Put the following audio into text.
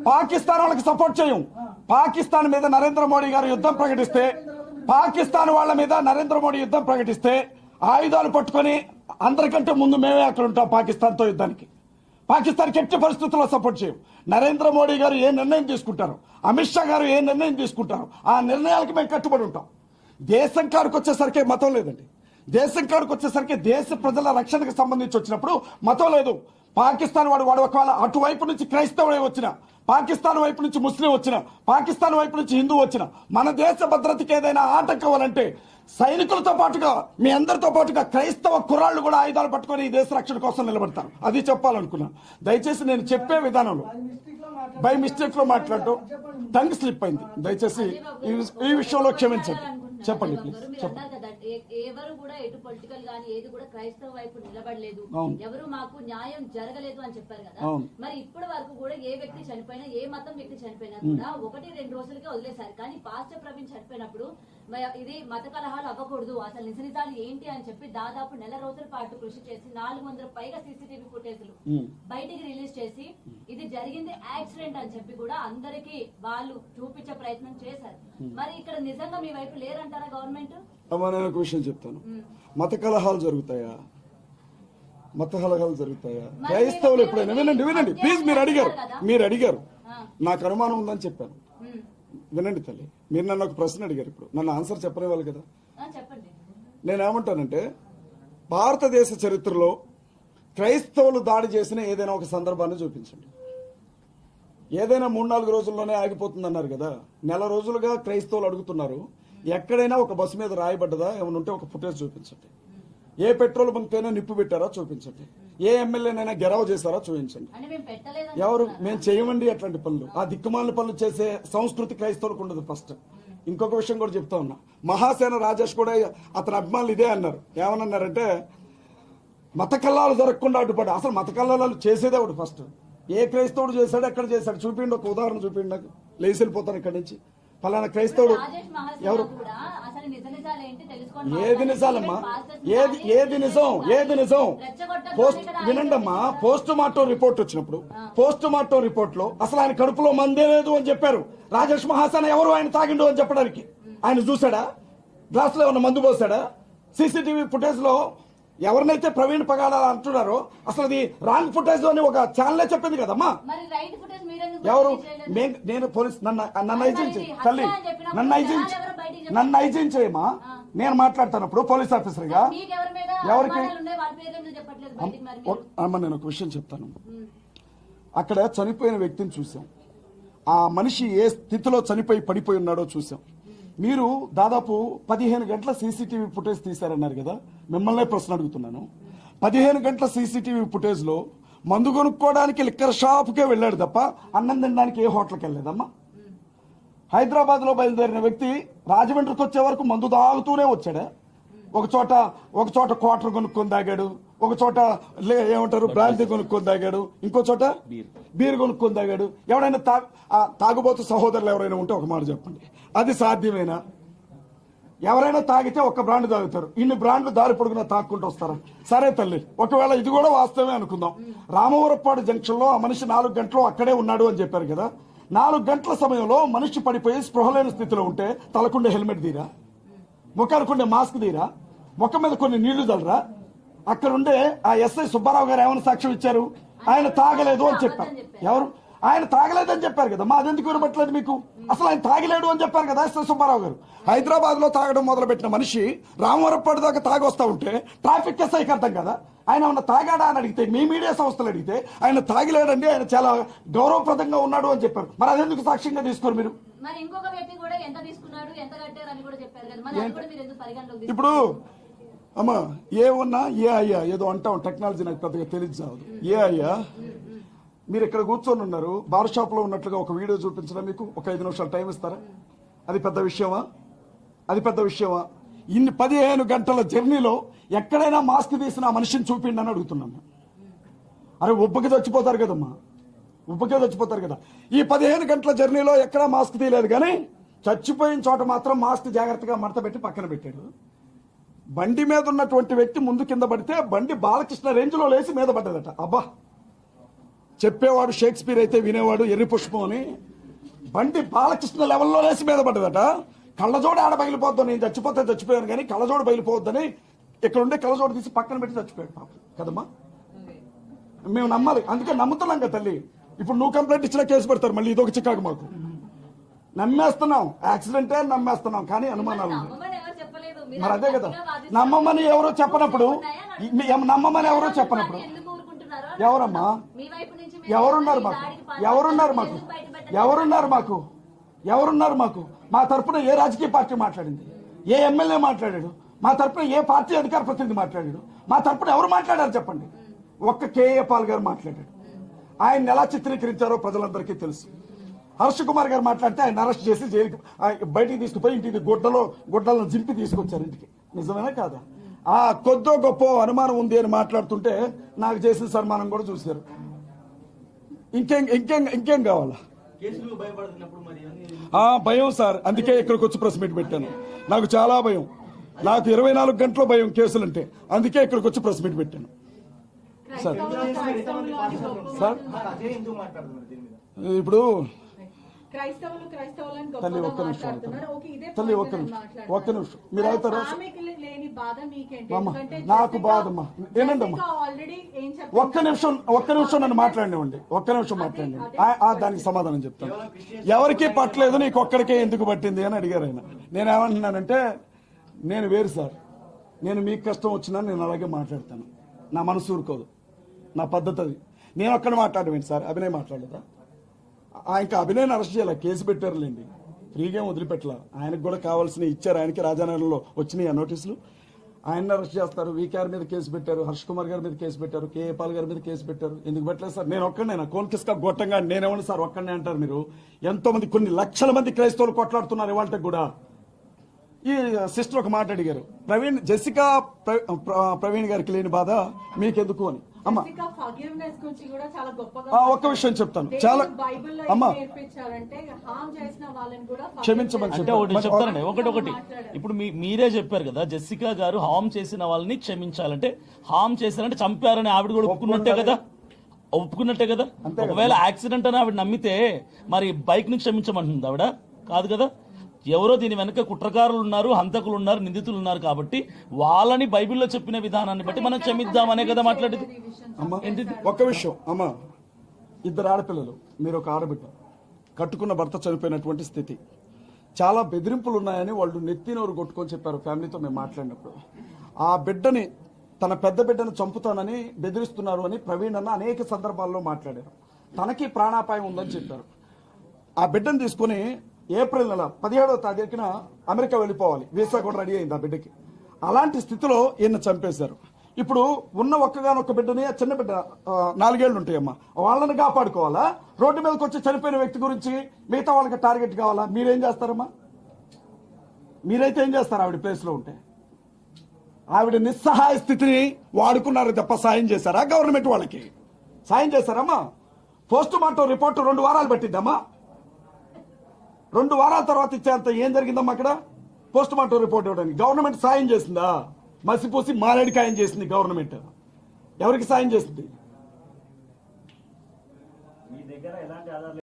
పాకిస్తాన్ వాళ్ళకి సపోర్ట్ చేయం. పాకిస్తాన్ మీద నరేంద్ర మోడీ గారు యుద్ధం ప్రకటిస్తే, పాకిస్తాన్ వాళ్ళ మీద నరేంద్ర మోడీ యుద్ధం ప్రకటిస్తే ఆయుధాలు పట్టుకొని అందరికంటే ముందు మేమే అక్కడ ఉంటాం పాకిస్తాన్తో యుద్ధానికి. పాకిస్తాన్కి ఎట్టి పరిస్థితుల్లో సపోర్ట్ చేయం. నరేంద్ర మోడీ గారు ఏ నిర్ణయం తీసుకుంటారు, అమిత్ షా గారు ఏ నిర్ణయం తీసుకుంటారు, ఆ నిర్ణయాలకు మేము కట్టుబడి ఉంటాం. దేశం కాడికి వచ్చేసరికి మతం లేదండి. దేశం కాడికి వచ్చేసరికి దేశ ప్రజల రక్షణకు సంబంధించి వచ్చినప్పుడు మతం లేదు. పాకిస్తాన్ వాడు ఒకవేళ అటువైపు నుంచి క్రైస్తవుడే వచ్చిన, పాకిస్తాన్ వైపు నుంచి ముస్లిం వచ్చిన, పాకిస్తాన్ వైపు నుంచి హిందూ వచ్చిన, మన దేశ భద్రతకి ఏదైనా ఆటంకం అంటే సైనికులతో పాటుగా మీ అందరితో పాటుగా క్రైస్తవ కుర్రాళ్ళు కూడా ఆయుధాలు పట్టుకొని ఈ దేశ రక్షణ కోసం నిలబడతారు. అది చెప్పాలనుకున్నాను. దయచేసి నేను చెప్పే విధానంలో బై మిస్టేక్ లో మాట్లాడటం టంగ్ స్లిప్ అయింది. దయచేసి ఈ విషయంలో క్షమించండి. చెప్పండి ప్లీజ్. ఎవరు కూడా ఎటు పొలిటికల్ గానీ ఏది కూడా క్రైస్తవ వైపు నిలబడలేదు, ఎవరు మాకు న్యాయం జరగలేదు అని చెప్పారు కదా. మరి ఇప్పటి వరకు కూడా ఏ వ్యక్తి చనిపోయినా, ఏ మతం వ్యక్తి చనిపోయినా కూడా 1-2 రోజులకే వదిలేశారు. కానీ పాస్టర్ ప్రవీణ్ చనిపోయినప్పుడు ఇది మత కలహాలు అవ్వకూడదు, అసలు నిజాలు ఏంటి అని చెప్పి దాదాపు 1 నెల రోజుల పాటు కృషి చేసి 400 పైగా సీసీటీవీ ఫుటేజ్లు బయటికి రిలీజ్ చేసి ఇది జరిగింది యాక్సిడెంట్ అని చెప్పి కూడా అందరికి వాళ్ళు చూపించే ప్రయత్నం చేశారు. మరి ఇక్కడ నిజంగా మీ వైపు లేరంటారా గవర్నమెంట్? నేను ఒక విషయం చెప్తాను. మత కలహాలు జరుగుతాయా? మత కలహాలు జరుగుతాయా? క్రైస్తవులు ఎప్పుడైనా వినండి ప్లీజ్. మీరు అడిగారు నాకు అనుమానం ఉందని చెప్పాను. వినండి తల్లి, మీరు నన్ను ఒక ప్రశ్న అడిగారు. ఇప్పుడు నన్ను ఆన్సర్ చెప్పనివ్వాలి కదా. నేనేమంటానంటే భారతదేశ చరిత్రలో క్రైస్తవులు దాడి చేసిన ఏదైనా ఒక సందర్భాన్ని చూపించండి. ఏదైనా 3-4 రోజుల్లోనే ఆగిపోతుంది అన్నారు కదా. 1 నెల రోజులుగా క్రైస్తవులు అడుగుతున్నారు. ఎక్కడైనా ఒక బస్సు మీద రాయబడ్డదా? ఏమైనా ఉంటే ఒక ఫుటేజ్ చూపించండి. ఏ పెట్రోల్ బంక్ అయినా నిప్పు పెట్టారా చూపించండి. ఏ ఎమ్మెల్యేనైనా గెరవ చేశారా చూపించండి. ఎవరు? మేము చేయమండి అట్లాంటి పనులు. ఆ దిక్కుమాలిన పనులు చేసే సంస్కృతి క్రైస్తవులకు ఉండదు. ఫస్ట్ ఇంకొక విషయం కూడా చెప్తా ఉన్నా. మహాసేన రాజేష్ కూడా అతని అభిమానులు ఇదే అన్నారు. ఏమన్నారంటే మత కల్లాలు జరగకుండా అడ్డుపడ్డా. అసలు మత కల్లాలు చేసేదే ఒకటి. ఫస్ట్ ఏ క్రైస్తవుడు చేశాడు, ఎక్కడ చేశాడు చూపిండి. ఒక ఉదాహరణ చూపిండి నాకు. లేచి వెళ్ళిపోతాను ఇక్కడి నుంచి. ఫలానా క్రైస్తవుడు ఎవరు? ఏది నిజాలమ్మా? ఏది నిజం? వినండమ్మా, పోస్ట్ మార్టం రిపోర్ట్ వచ్చినప్పుడు పోస్ట్ మార్టం రిపోర్ట్ లో అసలు ఆయన కడుపులో మందే లేదు అని చెప్పారు. రాజేష్ మహాసేన ఎవరు ఆయన తాగిండు అని చెప్పడానికి? ఆయన చూసాడా? గ్లాసులో ఏమన్నా మందు పోసాడా? సీసీటీవీ ఫుటేజ్ లో ఎవరినైతే ప్రవీణ్ పగాడ అంటున్నారో అసలు అది రాంగ్ ఫుటేజ్ అని ఒక ఛానలే చెప్పింది కదమ్మా. ఎవరు? నేను పోలీస్ నన్ను ఐజెన్ చేయమా? నేను మాట్లాడుతున్నప్పుడు పోలీస్ ఆఫీసర్ గా ఎవరికి అమ్మ నేను ఒక విషయం చెప్తాను. అక్కడ చనిపోయిన వ్యక్తిని చూసాం. ఆ మనిషి ఏ స్థితిలో చనిపోయి పడిపోయి ఉన్నాడో చూసాం. మీరు దాదాపు 15 గంటల సీసీటీవీ ఫుటేజ్ తీశారన్నారు కదా. మిమ్మల్నే ప్రశ్న అడుగుతున్నాను. 15 గంటల సీసీటీవీ ఫుటేజ్ లో మందు కొనుక్కోవడానికి లిక్కర్ షాప్కే వెళ్ళాడు తప్ప అన్నం తినడానికి ఏ హోటల్కి వెళ్ళలేదమ్మా. హైదరాబాద్ లో బయలుదేరిన వ్యక్తి రాజమండ్రికి వచ్చే వరకు మందు తాగుతూనే వచ్చాడా? ఒక చోట క్వార్టర్ కొనుక్కొని తాగాడు, ఒక చోట ఏమంటారు బ్రాంతి కొనుక్కొని తాగాడు, ఇంకో చోట బీర్ కొనుక్కొని తాగాడు. ఎవడైనా తాగుబోతు సహోదరులు ఎవరైనా ఉంటే ఒక మాట చెప్పండి. అది సాధ్యమేనా? ఎవరైనా తాగితే ఒక బ్రాండ్ తాగుతారు. ఇన్ని బ్రాండ్లు దారి పొడుగునా తాక్కుంటూ వస్తారా? సరే తల్లి, ఒకవేళ ఇది కూడా వాస్తవమే అనుకుందాం. రామవరపాడు జంక్షన్ లో ఆ మనిషి 4 గంటలు అక్కడే ఉన్నాడు అని చెప్పారు కదా. 4 గంటల సమయంలో మనిషి పడిపోయి స్పృహలేని స్థితిలో ఉంటే తలకుండే హెల్మెట్ తీరా, ముఖానికుండే మాస్క్ తీరా, ముఖం మీద కొన్ని నీళ్లు చల్లరా? అక్కడుండే ఆ ఎస్ఐ సుబ్బారావు గారు ఏమైనా సాక్ష్యం ఇచ్చారు? ఆయన తాగలేదు అని చెప్పారు. ఎవరు? ఆయన తాగలేదని చెప్పారు కదా. మా అదెందుకు వినబట్టలేదు మీకు? అసలు ఆయన తాగలేడు అని చెప్పారు కదా ఎస్ఐ సుబ్బారావు గారు. హైదరాబాద్ లో తాగడం మొదలుపెట్టిన మనిషి రామవరపాడు దాకా తాగొస్తా ఉంటే ట్రాఫిక్ ఎస్ఐకి అర్థం కదా ఆయన ఏమన్నా తాగాడా అని అడిగితే, మీ మీడియా సంస్థలు అడిగితే ఆయన తాగిలేడండి, ఆయన చాలా గౌరవప్రదంగా ఉన్నాడు అని చెప్పారు. మరి అదెందుకు సాక్ష్యంగా తీసుకోరు మీరు? ఇప్పుడు అమ్మా ఏమన్నా ఏ అయ్యా ఏదో అంటాం, టెక్నాలజీ నాకు పెద్దగా తెలియదు. ఏ అయ్యా మీరు ఇక్కడ కూర్చొని ఉన్నారు, బార్ షాప్ లో ఉన్నట్లుగా ఒక వీడియో చూపించడం మీకు ఒక 5 నిమిషాలు టైం ఇస్తారా? అది పెద్ద విషయమా? ఇన్ని 15 గంటల జర్నీలో ఎక్కడైనా మాస్క్ తీసిన ఆ మనిషిని చూపిండి అని అడుగుతున్నాను. అరే ఉబ్బకి చచ్చిపోతారు కదా. ఈ 15 గంటల జర్నీలో ఎక్కడా మాస్క్ తీయలేదు, కానీ చచ్చిపోయిన చోట మాత్రం మాస్క్ జాగ్రత్తగా మడత పెట్టి పక్కన పెట్టాడు. బండి మీద ఉన్నటువంటి వ్యక్తి ముందు కింద పడితే బండి బాలకృష్ణ రేంజ్ లో లేచి మీద పడ్డదట. అబ్బా చెప్పేవాడు షేక్స్పియర్ అయితే వినేవాడు ఎర్రి పుష్పం అని. బండి బాలకృష్ణ లెవెల్లో వేసి మీద పడ్డదట. కళ్ళజోడు ఆడ బయలుపోద్దాం, నేను చచ్చిపోతే చచ్చిపోయాను కానీ కళ్ళజోడు బయలుపోవద్దని ఇక్కడ ఉండే కళ్ళజోడు తీసి పక్కన పెట్టి చచ్చిపోయాడు పాపం కదమ్మా. మేము నమ్మాలి, అందుకే నమ్ముతున్నాం కదా తల్లి. ఇప్పుడు నువ్వు కంప్లైంట్ ఇచ్చినా కేసు పెడతారు మళ్ళీ, ఇదొక చికాకు మాకు. నమ్మేస్తున్నాం, యాక్సిడెంటే నమ్మేస్తున్నాం కానీ అనుమానాలు ఉన్నాయి. నమ్మమని ఎవరు చెప్పలేదు. మీరు మరి అదే కదా, గట్టిగా వాదిస్తున్నారు. నమ్మమని ఎవరో చెప్పనప్పుడు, నమ్మమని ఎవరో చెప్పనప్పుడు ఎందుకు ఊరుకుంటున్నారో ఎవరమ్మా? మీ వైపు నుంచి ఎవరున్నారు మాకు? ఎవరున్నారు మాకు? ఎవరున్నారు మాకు? ఎవరున్నారు మాకు? మా తరపున ఏ రాజకీయ పార్టీ మాట్లాడింది? ఏ ఎమ్మెల్యే మాట్లాడాడు? మా తరపున ఏ పార్టీ అధికార ప్రతినిధి మాట్లాడాడు? మా తరపున ఎవరు మాట్లాడారు చెప్పండి? ఒక్క కేఏ పాల్ గారు మాట్లాడాడు. ఆయన ఎలా చిత్రీకరించారో ప్రజలందరికీ తెలుసు. హర్ష కుమార్ గారు మాట్లాడితే ఆయన అరెస్ట్ చేసి జైలుకి బయటికి తీసుకుపోయి ఇంటికి గుడ్డలను జింపి తీసుకొచ్చారు ఇంటికి. నిజమేనా కాదా? ఆ కొద్దో గొప్ప అనుమానం ఉంది అని మాట్లాడుతుంటే నాకు చేసిన సన్మానం కూడా చూశారు. ఇంకేం కావాలా? భయం సార్, అందుకే ఇక్కడికి వచ్చి ప్రెస్ మీట్ పెట్టాను. నాకు చాలా భయం, నాకు 24 గంటల భయం కేసులంటే. అందుకే ఇక్కడికి వచ్చి ప్రెస్ మీట్ పెట్టాను సార్. సార్ ఇప్పుడు తల్లి ఒక్క నిమిషం, తల్లి ఒక్క నిమిషం మీరు అవుతారా? నాకు బాధమ్మా, ఏనండమ్మా ఒక్క నిమిషం నన్ను మాట్లాడినివ్వండి, ఒక్క నిమిషం మాట్లాడినండి. దానికి సమాధానం చెప్తాను. ఎవరికి పట్టలేదు, నీకు ఒక్కడికే ఎందుకు పట్టింది అని అడిగారు ఆయన. నేనేమంటున్నానంటే, నేను వేరు సార్, నేను మీకు కష్టం వచ్చినా నేను అలాగే మాట్లాడతాను. నా మనసు ఊరుకోదు, నా పద్ధతి అది. నేను ఒక్కడ మాట్లాడమేంటి సార్? అభినయ్ మాట్లాడదా? ఇంకా అభినయ్ అరెస్ట్ చేయాలి, కేసు పెట్టారులేండి, ఫ్రీగా వదిలిపెట్టలా. ఆయనకు కూడా కావాల్సిన ఇచ్చారు. ఆయనకి రాజానగరంలో వచ్చినాయి ఆ నోటీసులు. ఆయన అరెస్ట్ చేస్తారు. వీకేఆర్ మీద కేసు పెట్టారు, హర్ష్ కుమార్ గారి మీద కేసు పెట్టారు, కేఏ పాల్ గారి మీద కేసు పెట్టారు. ఎందుకు పెట్టలేదు సార్? నేను ఒక్కడనే కోన్కిస్కా గొట్టంగా నేనేమన్నా సార్ ఒక్కడనే అంటారు మీరు? ఎంతో మంది, కొన్ని లక్షల మంది క్రైస్తవులు కొట్లాడుతున్నారు ఇవాళకి కూడా. ఈ సిస్టర్ ఒక మాట అడిగారు, జెసికా ప్రవీణ్ గారికి లేని బాధ మీకెందుకు అని. అమ్మా ఒక్క విషయం చెప్తాను, చాలా అమ్మా క్షమించమని చెప్తానండి. ఒకటి ఇప్పుడు మీరే చెప్పారు కదా, జెసికా గారు హామ్ చేసిన వాళ్ళని క్షమించాలంటే, హామ్ చేశారంటే చంపారని ఆవిడ కూడా ఒప్పుకున్నట్టే కదా. ఒకవేళ యాక్సిడెంట్ అని ఆవిడ నమ్మితే మరి బైక్ ని క్షమించమంటుంది ఆవిడ? కాదు కదా. ఎవరో దీని వెనక కుట్రకారులు ఉన్నారు, హంతకులు ఉన్నారు, నిందితులు ఉన్నారు. కాబట్టి వాళ్ళని బైబిల్లో చెప్పిన విధానాన్ని బట్టి మనం క్షమిద్దామనే కదా మాట్లాడేది. ఒక్క విషయం అమ్మా, 2 ఆడపిల్లలు, మీరు ఒక ఆడబిడ్డ, కట్టుకున్న భర్త చనిపోయినటువంటి స్థితి, చాలా బెదిరింపులు ఉన్నాయని వాళ్ళు నెత్తినోరు కొట్టుకొని చెప్పారు ఫ్యామిలీతో మేము మాట్లాడినప్పుడు. ఆ బిడ్డని, తన పెద్ద బిడ్డను చంపుతానని బెదిరిస్తున్నారు అని ప్రవీణ్ అన్న అనేక సందర్భాల్లో మాట్లాడారు. తనకి ప్రాణాపాయం ఉందని చెప్పారు. ఆ బిడ్డను తీసుకుని ఏప్రిల్ నెల 17వ తారీఖున అమెరికా వెళ్ళిపోవాలి, వీసా కూడా రెడీ అయింది ఆ బిడ్డకి. అలాంటి స్థితిలో ఈయన చంపేశారు. ఇప్పుడు ఉన్న ఒక్కగానొక్క బిడ్డని, చిన్న బిడ్డ 4 ఏళ్ళు ఉంటాయమ్మా, వాళ్ళని కాపాడుకోవాలా? రోడ్డు మీదకి వచ్చి చనిపోయిన వ్యక్తి గురించి మిగతా వాళ్ళకి టార్గెట్ కావాలా? మీరేం చేస్తారమ్మా? మీరైతే ఏం చేస్తారు ఆవిడ ప్లేస్లో ఉంటే? ఆవిడ నిస్సహాయ స్థితిని వాడుకున్నారు తప్ప సాయం చేశారా? గవర్నమెంట్ వాళ్ళకి సాయం చేశారమ్మా? పోస్ట్ మార్టం రిపోర్టు 2 వారాలు పట్టిద్దమ్మా. 2 వారాల తర్వాత ఇచ్చేంత ఏం జరిగిందమ్మా అక్కడ? పోస్ట్ మార్టం రిపోర్ట్ ఇవ్వడానికి గవర్నమెంట్ సాయం చేసిందా? మసిపూసి మారేడికాయం చేసింది గవర్నమెంట్. ఎవరికి సాయం చేసింది?